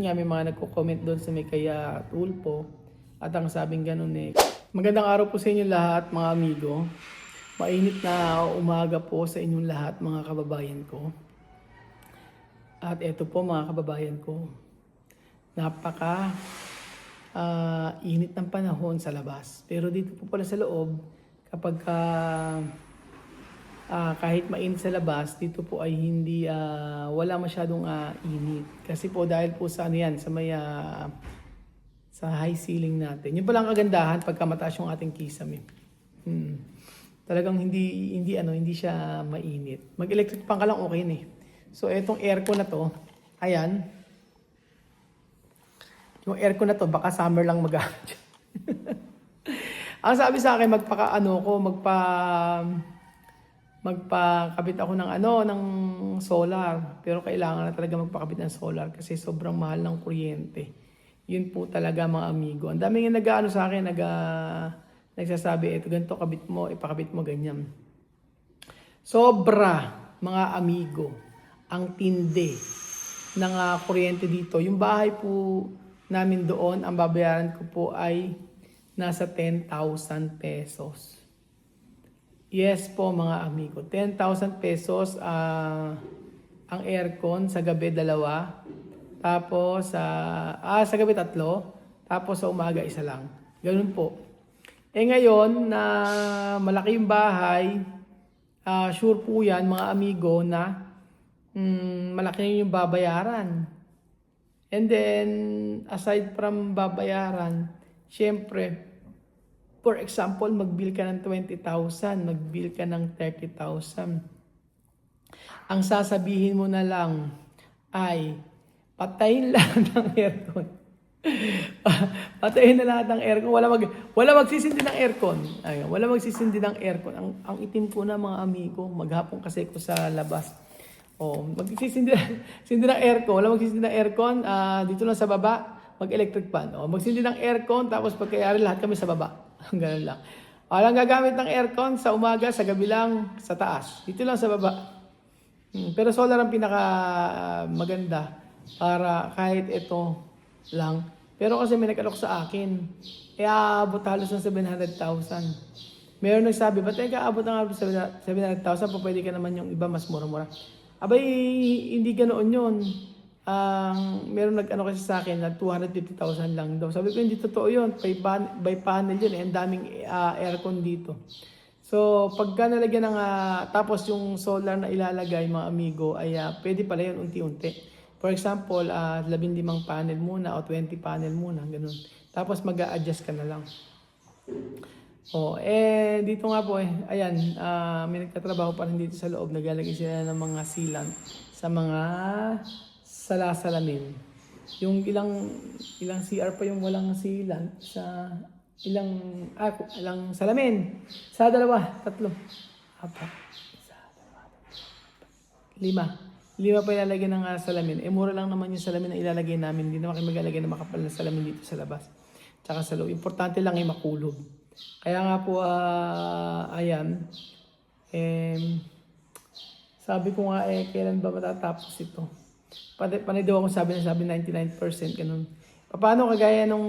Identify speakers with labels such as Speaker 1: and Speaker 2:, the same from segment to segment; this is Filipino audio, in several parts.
Speaker 1: Nga may mga nagko-comment doon sa may kaya Tulpo at ang sabing ganun magandang araw po sa inyo lahat mga amigo. Mainit na umaga po sa inyong lahat mga kababayan ko. At eto po mga kababayan ko, napaka init ng panahon sa labas. Pero dito po pala sa loob, kapag kahit mainit sa labas, dito po ay hindi wala masyadong init. Kasi po dahil po sa ano yan, sa may sa high ceiling natin. Yun pala ang kagandahan pagka mataas yung ating kisame. Talagang hindi siya mainit. Mag-electric fan ka lang okay na. So etong aircon na to, ayan. Yung aircon na to baka summer lang magamit. Ang sabi sa akin magpakabit ako ng solar, pero kailangan na talaga magpakabit ng solar kasi sobrang mahal ng kuryente. Yun po talaga mga amigo. Ang daming nag-aano sa akin, nagsasabi, ito ganito kabit mo, ipakabit mo ganyan. Sobra mga amigo ang tindi ng kuryente dito. Yung bahay po namin doon, ang babayaran ko po ay nasa 10,000 pesos. Yes po mga amigo, 10,000 pesos ang aircon sa gabi 2, tapos sa gabi 3, tapos sa umaga 1 lang. Ganun po. Ngayon na malaki yung bahay, sure po yan mga amigo na malaki yung babayaran. And then aside from babayaran, syempre, for example, mag-bill ka ng 20,000, mag-bill ka ng 30,000. Ang sasabihin mo na lang ay patayin lahat ng aircon. Patayin na lahat ng aircon. Wala magsisindi ng aircon. Ayun, wala magsisindi ng aircon. Ang itim ko na mga amigo, maghapon kasi ko sa labas. Magsisindi ng aircon. Wala magsisindi ng aircon. Dito lang sa baba, mag-electric fan. Magsindi ng aircon, tapos pagkayari lahat kami sa baba. Ganun lang. Walang gagamit ng aircon sa umaga, sa gabi lang, sa taas. Dito lang sa baba. Pero solar ang pinaka maganda para kahit ito lang. Pero kasi may nag-alok sa akin. Aabot halos ng 700,000. Meron nagsabi, ba't aabot ng 700,000? Pwede ka naman yung iba mas mura-mura. Abay, hindi ganoon yun. Meron nag-ano kasi sa akin na 250,000 lang daw. Sabi ko, hindi totoo yun. By panel yun. Ang daming aircon dito. So, pagka nalagyan ng, tapos yung solar na ilalagay, mga amigo, ay pwede pala yun unti-unti. For example, 15 panel muna o 20 panel muna, ganun. Tapos mag-a-adjust ka na lang. Dito nga po ayan, may nagtatrabaho pa rin dito sa loob. Naglalagay sila ng mga sealant sa mga salamin. Yung ilang CR pa yung walang sealant sa ilang salamin. Sa 2, 3, 4, 5 pa ilalagay ng salamin. Mura lang naman yung salamin na ilalagay namin. Hindi naman kayo maglalagay ng makapal na salamin dito sa labas. Tsaka sa loob. Importante lang ay makulog. Kaya nga po, ayan. Sabi ko nga kailan ba matatapos ito? Panay daw akong sabi 99% ganun. Paano kagaya nung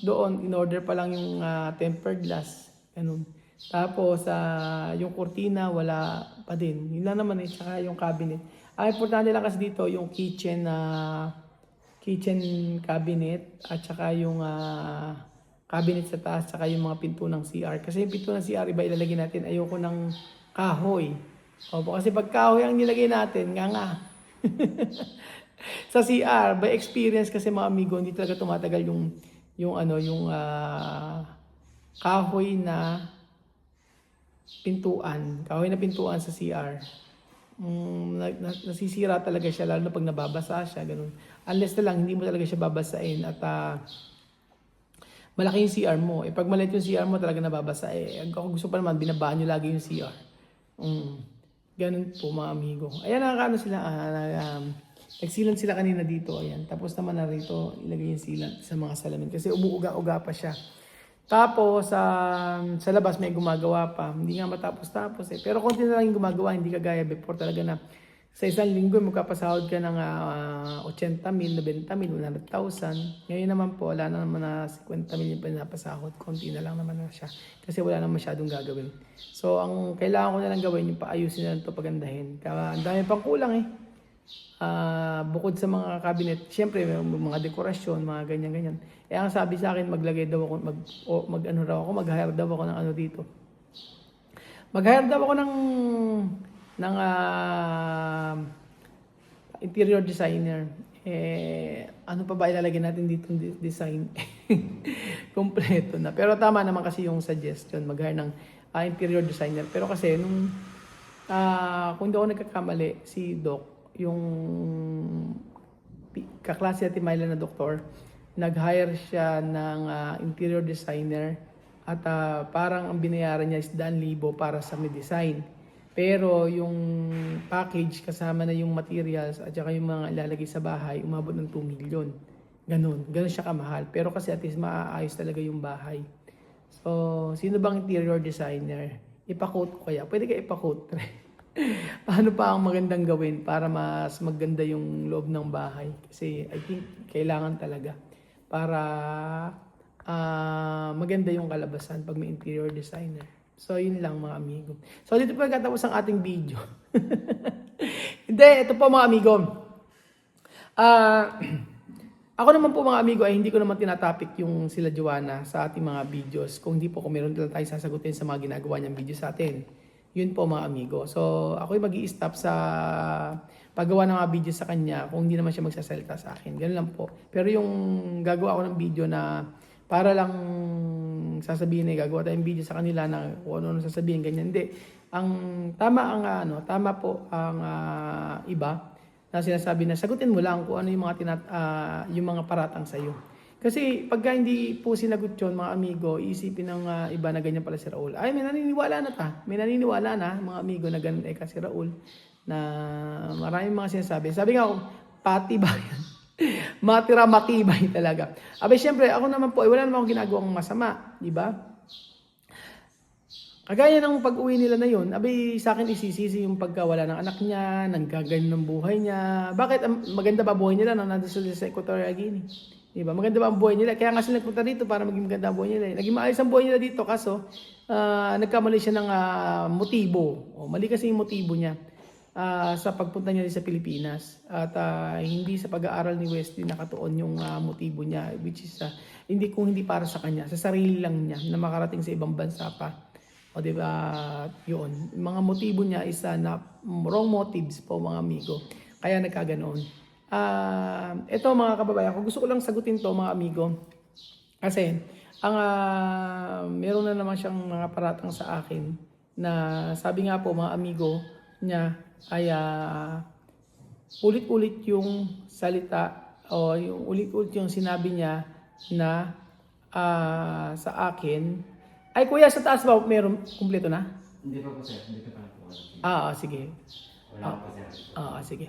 Speaker 1: doon, in order pa lang yung tempered glass, ganun. Tapos yung kurtina wala pa din. Yun lang naman tsaka yung cabinet. Ang importante lang kasi dito yung kitchen cabinet at saka yung cabinet sa taas tsaka yung mga pinto ng CR. Kasi yung pinto ng CR iba ilalagay natin, ayoko ng kahoy. Kasi pag kahoy ang nilagay natin, nga. Sa CR, by experience kasi mga amigo, hindi talaga tumatagal yung kahoy na pintuan sa CR. Nasisira talaga siya lalo na pag nababasa siya, ganun. Unless na lang hindi mo talaga siya babasain at malaki yung CR mo. Pag maliit yung CR mo talaga nababasa Ako gusto pa naman binabanyo lagi yung CR. Ganun po mga amigo. Ayan, sila. Nagsilant sila kanina dito. Ayan. Tapos naman na rito ilagay yung sealant sa mga salamin. Kasi umuuga-uga pa siya. Tapos sa labas may gumagawa pa. Hindi nga matapos-tapos Pero konti na lang yung gumagawa. Hindi kagaya before talaga na Sa isang linggo, magkapasahod ka ng 80,000, 90,000, 100,000. Ngayon naman po, wala na naman na 50,000 yung pinapasahod. Konti na lang naman na siya. Kasi wala na masyadong gagawin. So, ang kailangan ko na lang gawin, yung paayusin na lang ito, pagandahin. Ang dami pang kulang eh. Bukod sa mga cabinet, syempre may mga dekorasyon, mga ganyan-ganyan. Ang sabi sa akin, maglagay daw ako, mag-hire daw ako ng ano dito. Mag-hire daw ako ng interior designer. Ano pa ba ilalagay natin dito design? Kompleto na. Pero tama naman kasi yung suggestion, mag-hire ng interior designer. Pero kasi kung hindi ako nagkakamali, si Doc, yung kaklase natin Myla na doktor, nag-hire siya ng interior designer at parang ang binayaran niya is 10,000 para sa design. Pero yung package kasama na yung materials at saka yung mga ilalagay sa bahay, umabot ng 2 million. Ganun siya kamahal. Pero kasi at least maaayos talaga yung bahay. So, sino bang interior designer? Ipa-quote ko kaya? Pwede kaya ipa-quote? Paano pa ang magandang gawin para mas maganda yung loob ng bahay? Kasi I think kailangan talaga para maganda yung kalabasan pag may interior designer. So, yun lang mga amigo. So, dito po nagkatapos ang ating video. Hindi, ito po mga amigo. Ako naman po mga amigo ay hindi ko naman tinatopic yung sila Joanna sa ating mga videos. Kung hindi po, kung meron lang tayo sasagutin sa mga ginagawa niyang video sa atin. Yun po mga amigo. So, ako ay mag-i-stop sa paggawa ng mga video sa kanya kung hindi naman siya magsasalita sa akin. Ganun lang po. Pero yung gagawa ako ng video na para lang sasabihin gagawa tayong video sa kanila na kung ano sasabihin, ganyan. Hindi. Tama po ang iba na sinasabi na sagutin mo lang kung ano yung yung mga paratang sa iyo. Kasi pagka hindi po sinagot yun, mga amigo, isipin ng iba na ganyan pala si Raul. Ay, may naniniwala na May naniniwala na, mga amigo, na ganun kasi Raul, na maraming mga sinasabi. Sabi nga ako, pati ba yan? Matira matibay talaga. Abay, syempre, ako naman po, wala naman akong ginagawang masama. Di ba? Kagaya ng pag-uwi nila na yun, abay, sa akin isisisi yung pagkawala ng anak niya, nanggagan ng buhay niya. Bakit? Maganda ba buhay nila nung nandun sa Equatorial Guinea? Diba? Maganda ba ang buhay nila? Kaya nga sila nagpunta dito para maging maganda ang buhay nila. Naging maayos ang buhay nila dito kaso nagkamali siya ng motibo. Mali kasi yung motibo niya sa pagpunta niya sa Pilipinas. At hindi sa pag-aaral ni Wesley nakatuon yung motibo niya, which is hindi para sa kanya, sa sarili lang niya na makarating sa ibang bansa pa. O diba, yun. Mga motibo niya is na wrong motives po mga amigo. Kaya nagkaganoon. Ito mga kababayan, kung gusto ko lang sagutin to mga amigo. Kasi, meron na naman siyang mga paratang sa akin na sabi nga po mga amigo niya ay ulit-ulit yung salita o yung ulit-ulit yung sinabi niya na sa akin. Ay kuya, sa taas ba meron kumpleto na?
Speaker 2: Hindi pa po sir, hindi pa po.
Speaker 1: Sige.
Speaker 2: Wala pa sir.
Speaker 1: Sige.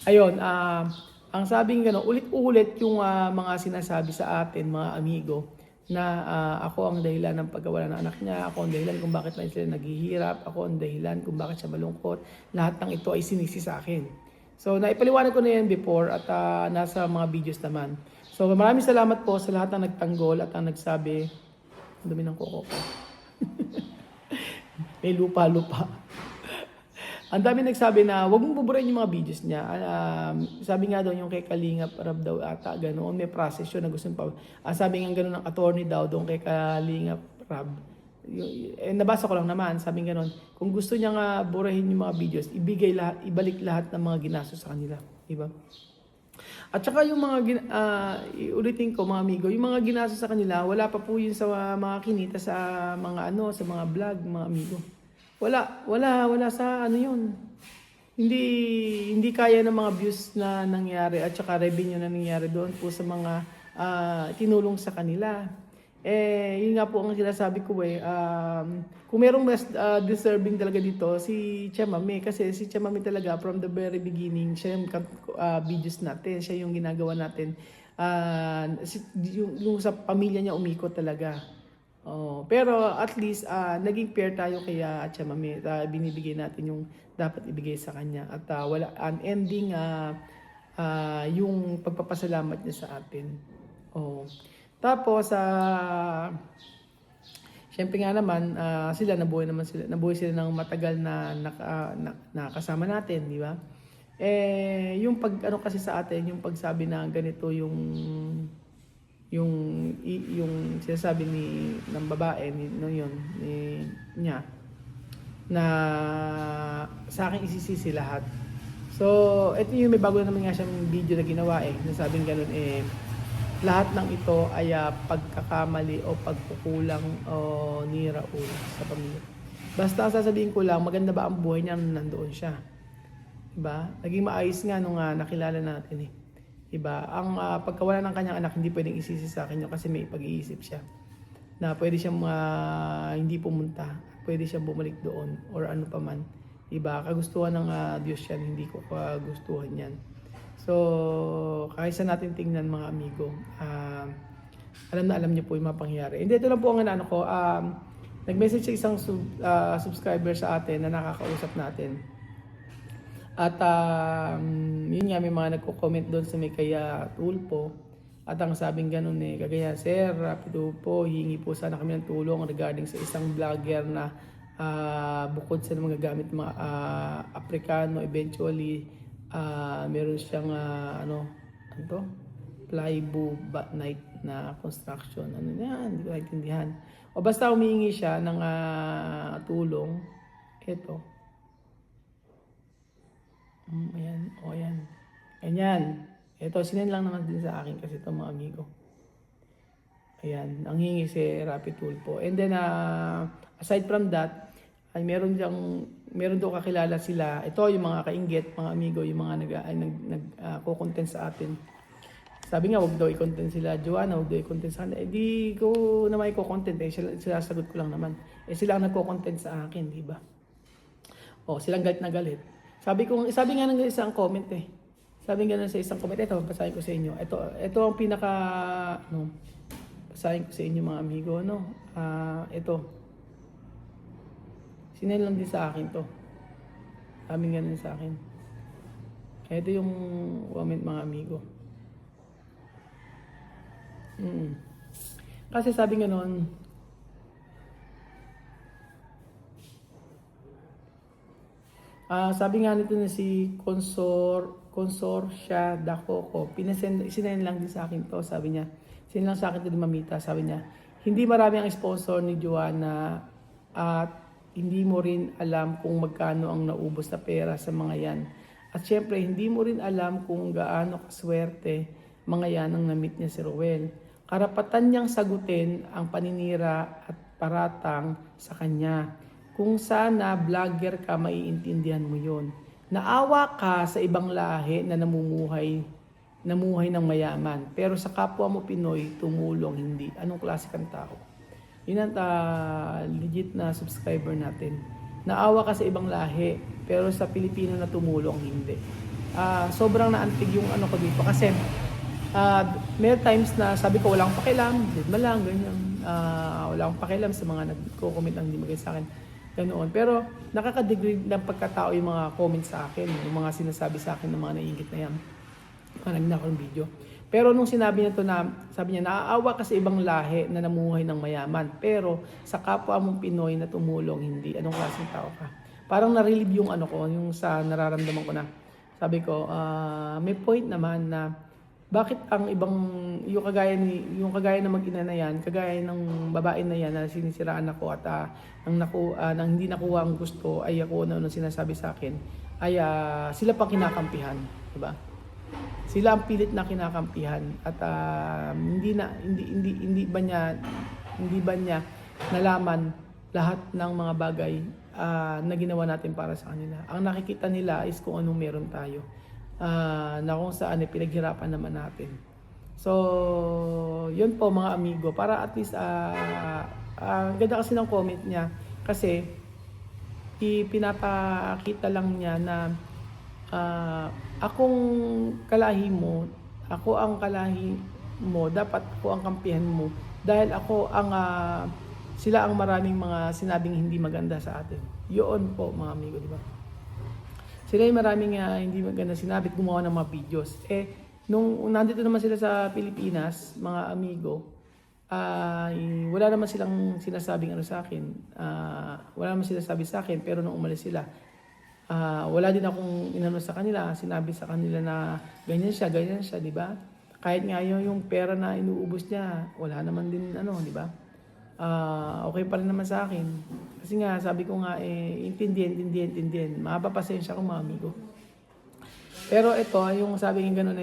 Speaker 1: Ayun, ang sabing gano'n, ulit-ulit yung mga sinasabi sa atin, mga amigo, na ako ang dahilan ng pagkawala ng anak niya, ako ang dahilan kung bakit na sila naghihirap, ako ang dahilan kung bakit siya malungkot. Lahat ng ito ay sinisi sa akin. So, naipaliwanag ko na yan before at nasa mga videos naman. So, maraming salamat po sa lahat ng nagtanggol at ang nagsabi, ang dumi ng kuko ko. May lupa-lupa. Ang dami nagsabi na wag mong buburahin yung mga videos niya. Sabi nga daw yung kay Kalingap Rab daw ata, ganoon. May process yun na gusto pa. Sabi nga ganoon ng attorney daw doon kay Kalingap Rab. Nabasa ko lang naman, sabi ganoon. Kung gusto niya nga burahin yung mga videos, ibalik lahat ng mga ginastos sa kanila. Diba? At saka yung mga, ulitin ko mga amigo, yung mga ginastos sa kanila, wala pa po yun sa mga kinita sa mga sa mga vlog, mga amigo. Wala sa yun. Hindi kaya ng mga views na nangyari at saka revenue na nangyari doon po sa mga tinulong sa kanila. Yun nga po ang sinasabi ko kung merong mas deserving talaga dito, si Tia Mami. Kasi si Tia Mami talaga from the very beginning, siya yung videos natin, siya yung ginagawa natin. Yung sa pamilya niya umikot talaga. Oh, pero at least naging fair tayo kaya at siya mami, binibigay natin yung dapat ibigay sa kanya at wala an ending yung pagpapasalamat niya sa atin. Oh. Tapos syempre nga naman sila nabuhay sila ng matagal na nakasama natin, di ba? Yung pag ano kasi sa atin, yung pagsabi na ganito yung sinasabi ng babae niya na sa akin isisisi lahat. So, ito yung may bago naman nga siyang video na ginawa nasabing ganun lahat ng ito ay pagkakamali o pagkukulang ni Raul sa pamilya. Basta sasabihin ko lang, maganda ba ang buhay niya nung nandoon siya? Diba? Naging maayos nga nung nakilala natin Diba? Ang pagkawala ng kanyang anak, hindi pwedeng isisi sa akin yun kasi may pag-iisip siya. Na pwede siyang hindi pumunta, pwede siyang bumalik doon or ano pa man. Diba? Kagustuhan ng Diyos yan, hindi ko kagustuhan yan. So, kahit sa natin tingnan mga amigo, alam na alam niyo po yung mga pangyayari. Hindi, ito lang po ang ano ko, nag-message sa isang subscriber sa atin na nakakausap natin. At yun nga, may mga nagko-comment doon sa may kaya Tulpo. At ang sabing ganun kagaya, Sir, rapido po, hingi po sana kami ng tulong regarding sa isang vlogger na bukod sa mga gamit mga Afrikano, eventually meron siyang plywood night na construction. Ano yan, hindi ko naintindihan. O basta humihingi siya ng tulong. Ito. Ayan, ayan. Ayan. Ito, sinend lang naman din sa akin kasi ito mga amigo. Ayan, ang hingi si Rapi Tulpo. And then, aside from that, ay meron daw kakilala sila. Ito, yung mga kainggit, mga amigo, yung mga nag-content sa atin. Sabi nga, wag daw i-content sila Joanna, wag daw i-content sa kanila. Di ko naman i-content sila sagot ko lang naman. Sila ang nagko-content sa akin, di ba? Silang galit na galit. Sabi nga ng isang comment Sabi nga sa isang comment, ito, basahin ko sa inyo. Ito ang pinaka, basahin ko sa inyo mga amigo, ito. Sinend lang din sa akin to. Sabi nga din sa akin. Ito yung comment mga amigo. Kasi sabi nga noon, sabi nga nito na si Consortia Dacoco, sinend lang din sa akin to, sabi niya. Sinend lang sa akin to ni Mamita, sabi niya, hindi marami ang sponsor ni Joanna at hindi mo rin alam kung magkano ang naubos na pera sa mga yan. At syempre, hindi mo rin alam kung gaano kaswerte mga yan ang na-meet niya si Roel. Karapatan niyang sagutin ang paninira at paratang sa kanya. Kung sana vlogger ka, maiintindihan mo yon. Naawa ka sa ibang lahi na namuhay ng mayaman. Pero sa kapwa mo Pinoy, tumulong hindi. Anong klase kang tao? Yun ang legit na subscriber natin. Naawa ka sa ibang lahi, pero sa Pilipino na tumulong hindi. Sobrang naantig yung ano ko dito. Kasi may times na sabi ko walang pakialam, lang, ganyan. Wala akong pakialam sa mga nagko-comment lang hindi magay sa akin. Ganoon. Pero nakaka-degrade ng pagkatao yung mga comments sa akin, yung mga sinasabi sa akin ng mga naiingit na yan. Parang ng video. Pero nung sinabi niya to sabi niya, naaawa ka sa ibang lahi na namuhay ng mayaman, pero sa kapwa mong Pinoy na tumulong, hindi. Anong klaseng tao ka? Parang na-relieve yung yung sa nararamdaman ko na. Sabi ko, may point naman na bakit ang yung kagaya ng mag-ina na yan, kagaya ng babae na yan na sinisiraan ako at nang hindi nakuha ang gusto ay ako na sinasabi sa akin ay sila pang kinakampihan, di ba? Sila ang pilit na kinakampihan at hindi ba niya nalaman lahat ng mga bagay na ginawa natin para sa kanila. Ang nakikita nila is kung anong meron tayo. Na kung saan pinaghirapan naman natin. So, yun po mga amigo. Para at least, ganda kasi ng comment niya. Kasi, pinapakita lang niya na akong kalahi mo, ako ang kalahi mo, dapat ako ang kampihan mo. Dahil ako ang sila ang maraming mga sinabing hindi maganda sa atin. Yun po mga amigo, di ba? Sila yung maraming hindi maganda sinabi at gumawa ng mga videos. Nung nandito naman sila sa Pilipinas, mga amigo, wala naman silang sinasabing ano sa akin. Wala naman sinasabi sa akin, pero nung umalis sila, wala din akong inano sa kanila, sinabi sa kanila na ganyan siya, di ba? Kahit nga yung pera na inuubos niya, wala naman din ano, di ba? Okay pa rin naman sa akin. Kasi nga, sabi ko nga, intindihan. Mahaba pasensya ko mga amigo. Pero ito, yung sabing gano'n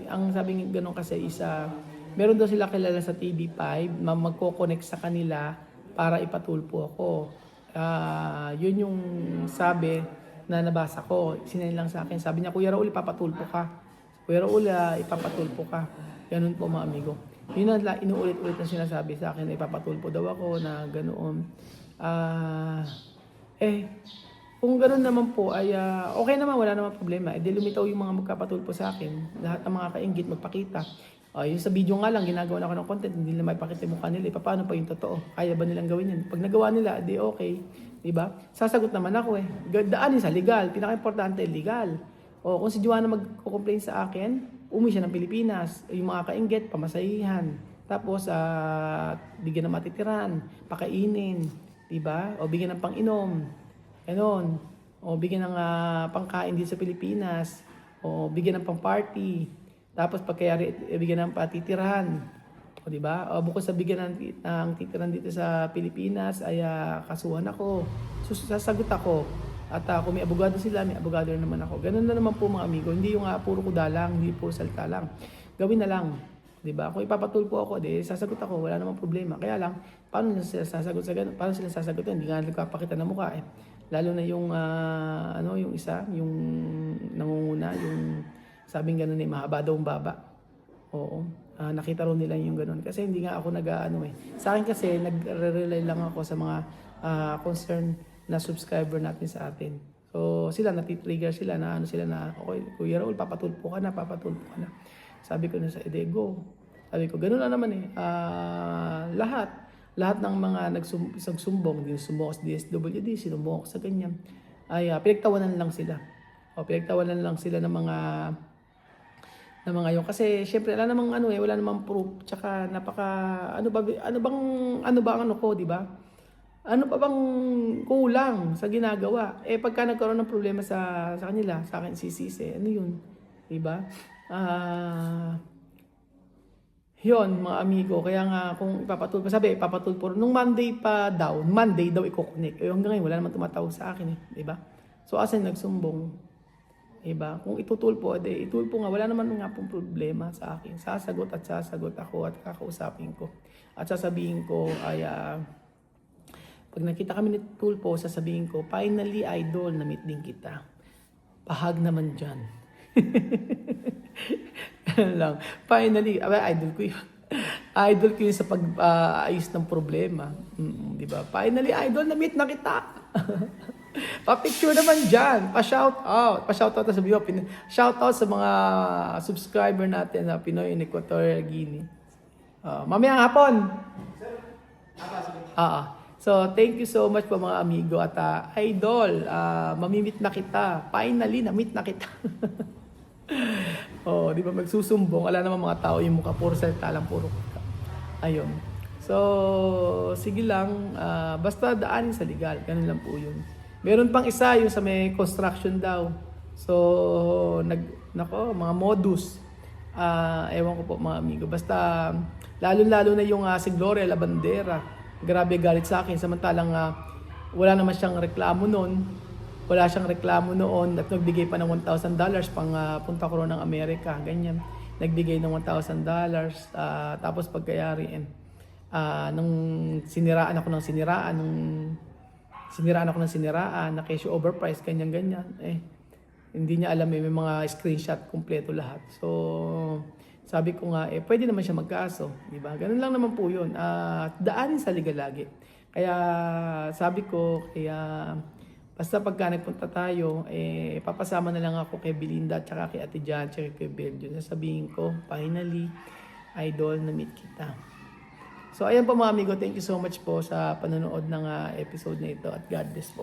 Speaker 1: ang sabing gano'n kasi isa, meron daw sila kilala sa TV5, magko-connect sa kanila para ipatulpo ako. Yun yung sabi na nabasa ko, sinayin lang sa akin. Sabi niya, Kuya Raul, ipapatulpo ka. Kuya Raul, ipapatulpo ka. Ganun po mga amigo. Yun ang inuulit-ulit na sinasabi sa akin na ipapatulpo daw ako na ganoon. Kung ganoon naman po ay okay naman, wala naman problema. Di lumitaw yung mga magkapatulpo sa akin. Lahat ng mga kainggit magpakita. Yung sa video nga lang, ginagawa na ako ng content, hindi nila maipakita yung mukha nila. Paano pa yung totoo? Kaya ba nilang gawin yan? Pag nagawa nila, di okay. Diba? Sasagot naman ako Daanin sa legal. Pinaka-importante, legal. Kung si Joanna magko-complain sa akin, umuwi siya ng Pilipinas. Yung mga kainggit, pamasahihan. Tapos, bigyan ng matitiran, pakainin. Diba? O bigyan ng pang-inom. Ganon. O bigyan ng pangkain dito sa Pilipinas. O bigyan ng pang-party. Tapos pagkayari, bigyan ng patitirahan. O diba? O bukod sa bigyan ng titirahan dito sa Pilipinas, ay kasuhan ako. Sasagot ako. At kung may abogado sila, may abogado rin naman ako. Ganun na naman po mga amigo. Hindi yung puro kuda lang, hindi puro salita lang. Gawin na lang. Diba? Kung ipapatulpo ako, sasagot ako. Wala namang problema. Kaya lang, paano sila sasagot sa ganun? Paano sila sasagot? Hindi nga nagpapakita ng mukha Lalo na yung, yung isa, yung nangunguna, yung sabing gano'n mahaba daw ang baba. Oo. Nakita rin nila yung gano'n. Kasi hindi nga ako Sa akin kasi, nagre-rely lang ako sa mga concern na subscriber natin sa atin. So, sila, natitrigger sila na sila na, okay, Kuya Raul, papatulpo ka na. Sabi ko na sa Edego. Sabi ko, gano'n na naman lahat ng mga nagsumbong, din sumbong sa DSWD, sinumbong ako sa ganyan, ay pinagtawanan lang sila. Pinagtawanan lang sila ng mga yun. Kasi syempre wala namang proof. Tsaka ano ba, ano pa bang kulang sa ginagawa? Pagka nagkaroon ng problema sa kanila, sa akin sisisi, ano yun? Diba? Yun, mga amigo. Kaya nga, kung ipapatulpo, nung Monday daw i-connect. Hanggang ngayon, wala naman tumatawag sa akin diba? So, asan nagsumbong? Diba? Kung itutulpo, itulpo nga, wala naman nga pong problema sa akin. Sasagot ako at kakausapin ko. At sasabihin ko ay, pag nakita kami ni Tulpo, sasabihin ko, finally, idol, na-meet din kita. Pahag naman dyan. Lang. Finally, idol ko yun. Idol ko yun sa pag-ayos ng problema. Diba? Finally, idol, na-meet na kita. Pa-picture naman dyan. Pa-shoutout. Pa-shoutout sa video. Shoutout sa mga subscriber natin na Pinoy in Equatorial Guinea. Mamayang hapon. So, thank you so much po mga amigo. At idol, mamimit na kita. Finally, na-meet na kita. Di ba magsusumbong? Wala naman mga tao yung mukha. Puro salita lang, puro kita. Ayun. So, sige lang. Basta daanin sa legal. Ganun lang po yun. Meron pang isa, yung sa may construction daw. So, mga modus. Ewan ko po mga amigo. Basta, lalo-lalo na yung si Gloria Labandera. Grabe galit sa akin. Samantalang wala naman siyang reklamo noon. Wala siyang reklamo noon at nagbigay pa ng $1,000 pang punta ko ng Amerika. Ganyan. Nagbigay ng $1,000. Tapos pagkayari, nung siniraan ako ng siniraan, na kesyo overpriced, ganyan-ganyan. Hindi niya alam may mga screenshot kompleto lahat. So, sabi ko nga, pwede naman siya magkaso. Diba? Ganun lang naman po yun. Daanin sa legal lagi. Kaya, sabi ko, basta pagka nagpunta tayo, papasama na lang ako kay Belinda, tsaka kay Ate Jan, tsaka kay Belgium. Sasabihin ko, finally, idol, na-meet kita. So ayan po mga amigo, thank you so much po sa panonood ng episode na ito at God bless po.